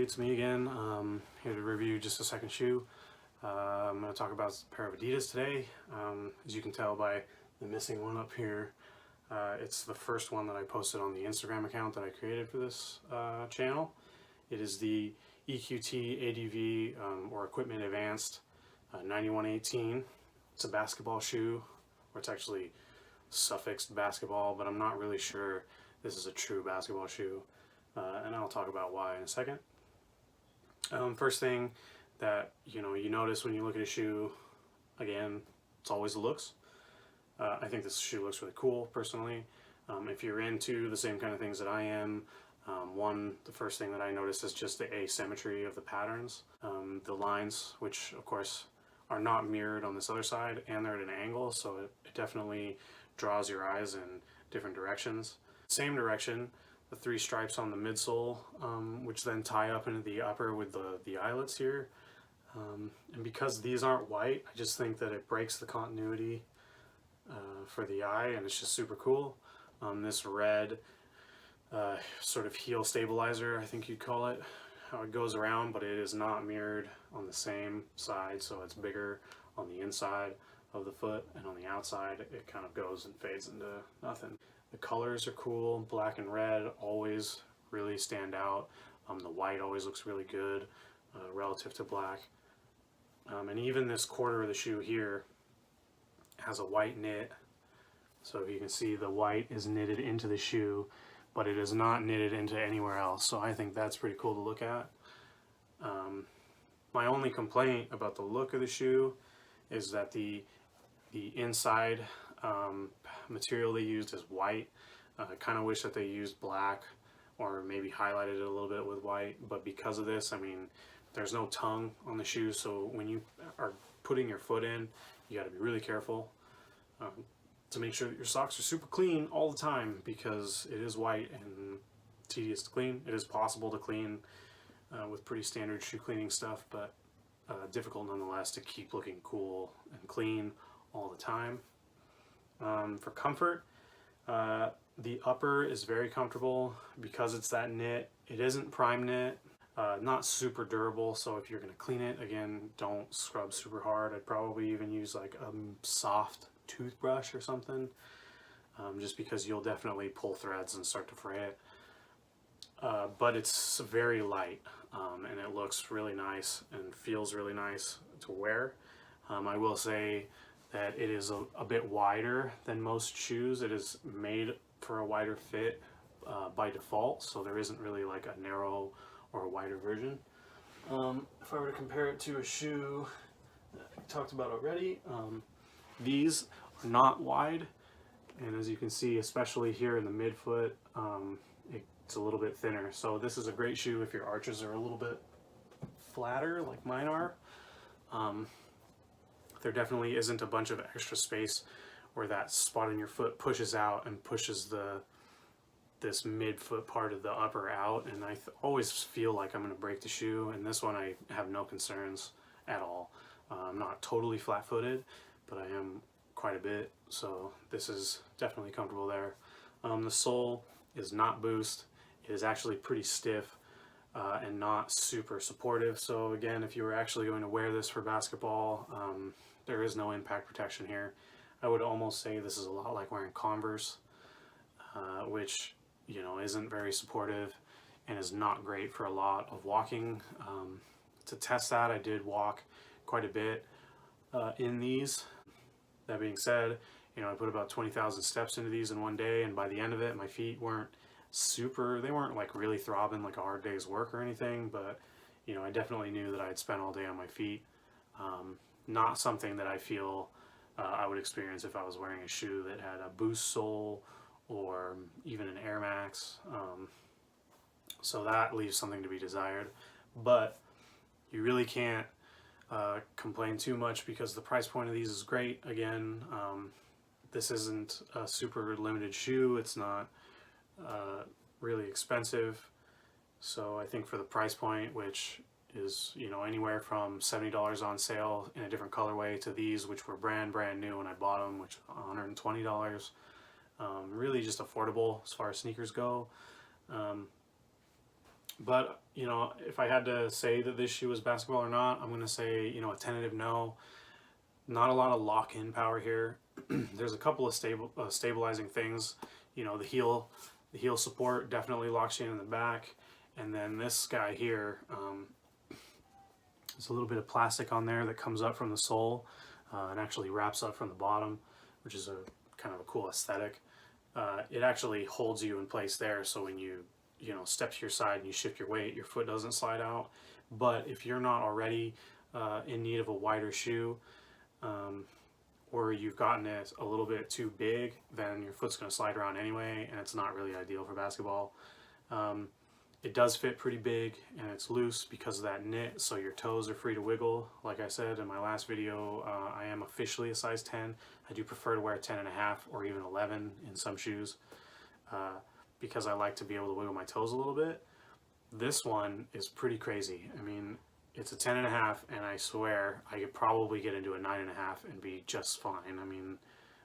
it's me again. Here to review just a second shoe. I'm going to talk about a pair of Adidas today. As you can tell by the missing one up here, it's the first one that I posted on the Instagram account that I created for this channel. It is the EQT ADV or Equipment Advanced 9118. It's a basketball shoe, or it's actually suffixed basketball, but I'm not really sure this is a true basketball shoe. And I'll talk about why in a second. First thing that you notice when you look at a shoe, again, it's always the looks. I think this shoe looks really cool personally. If you're into the same kind of things that I am, the first thing that I noticed is just the asymmetry of the patterns. The lines, which of course are not mirrored on this other side, and they're at an angle, so it definitely draws your eyes in different directions. Same direction, the three stripes on the midsole, which then tie up into the upper with the eyelets here. And because these aren't white, I just think that it breaks the continuity for the eye, and it's just super cool. This red sort of heel stabilizer, I think you'd call it, how it goes around, but it is not mirrored on the same side, so it's bigger on the inside of the foot, and on the outside it kind of goes and fades into nothing. The colors are cool. Black and red always really stand out. The white always looks really good relative to black. And even this quarter of the shoe here has a white knit. So you can see the white is knitted into the shoe, but it is not knitted into anywhere else. So I think that's pretty cool to look at. My only complaint about the look of the shoe is that the inside material they used is white. I kind of wish that they used black or maybe highlighted it a little bit with white, but because of this, I mean, there's no tongue on the shoe, so when you are putting your foot in, you got to be really careful to make sure that your socks are super clean all the time, because it is white and tedious to clean. It is possible to clean with pretty standard shoe cleaning stuff, but difficult nonetheless to keep looking cool and clean all the time. For comfort, the upper is very comfortable because it's that knit. It isn't prime knit, not super durable, so if you're going to clean it, again, don't scrub super hard. I'd probably even use like a soft toothbrush or something, just because you'll definitely pull threads and start to fray it. But it's very light, and it looks really nice and feels really nice to wear. I will say that it is a bit wider than most shoes. It is made for a wider fit by default, so there isn't really like a narrow or a wider version. If I were to compare it to a shoe that I talked about already, these are not wide, and as you can see, especially here in the midfoot, it's a little bit thinner. So this is a great shoe if your arches are a little bit flatter like mine are. There definitely isn't a bunch of extra space where that spot in your foot pushes out and pushes this midfoot part of the upper out, and I always feel like I'm going to break the shoe, and this one I have no concerns at all. I'm not totally flat-footed, but I am quite a bit, so this is definitely comfortable there. The sole is not boost. It is actually pretty stiff and not super supportive, so again, if you were actually going to wear this for basketball, there is no impact protection here. I would almost say this is a lot like wearing Converse, which isn't very supportive and is not great for a lot of walking. To test that, I did walk quite a bit in these. That being said, I put about 20,000 steps into these in one day, and by the end of it, my feet weren't they weren't like really throbbing like a hard day's work or anything, but I definitely knew that I had spent all day on my feet. Not something that I feel I would experience if I was wearing a shoe that had a boost sole or even an Air Max. So that leaves something to be desired, but you really can't complain too much because the price point of these is great. Again, this isn't a super limited shoe. It's not really expensive. So I think for the price point, which is anywhere from $70 on sale in a different colorway to these, which were brand new when I bought them, which $120, really just affordable as far as sneakers go. But, you know, if I had to say that this shoe is basketball or not, I'm going to say, you know, a tentative no. Not a lot of lock-in power here. There's a couple of stabilizing things. You know, the heel support definitely locks you in the back. And then this guy here, there's a little bit of plastic on there that comes up from the sole and actually wraps up from the bottom, which is a kind of a cool aesthetic. It actually holds you in place there, so when you step to your side and you shift your weight, your foot doesn't slide out. But if you're not already in need of a wider shoe, or you've gotten it a little bit too big, then your foot's going to slide around anyway, and it's not really ideal for basketball. It does fit pretty big, and it's loose because of that knit, so your toes are free to wiggle. Like I said in my last video, I am officially a size 10. I do prefer to wear 10.5 or even 11 in some shoes because I like to be able to wiggle my toes a little bit. This one is pretty crazy. I mean, it's a 10.5, and I swear I could probably get into a 9.5 and be just fine. I mean,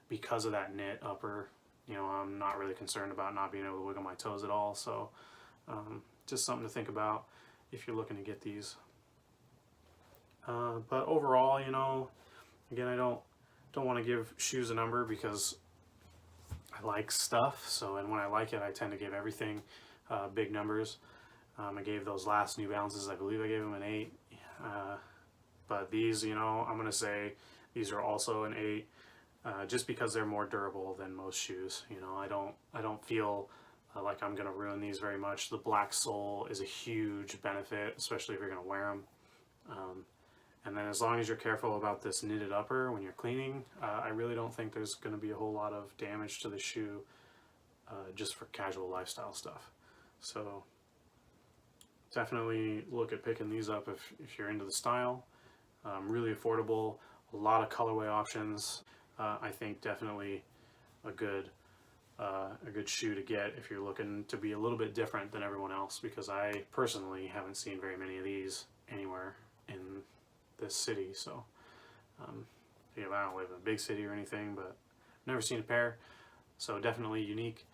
because of that knit upper, you know, I'm not really concerned about not being able to wiggle my toes at all. So just something to think about if you're looking to get these. But overall, you know, again, I don't want to give shoes a number because I like stuff. So, and when I like it, I tend to give everything big numbers. I gave those last New Balances, I believe I gave them an 8. But these, you know, I'm going to say these are also an 8 just because they're more durable than most shoes. You know, I don't feel like I'm going to ruin these very much. The black sole is a huge benefit, especially if you're going to wear them. And then as long as you're careful about this knitted upper when you're cleaning, I really don't think there's going to be a whole lot of damage to the shoe just for casual lifestyle stuff. So definitely look at picking these up if you're into the style. Really affordable, a lot of colorway options. I think definitely a good shoe to get if you're looking to be a little bit different than everyone else, because I personally haven't seen very many of these anywhere in this city. So I don't live in a big city or anything, but never seen a pair, so definitely unique.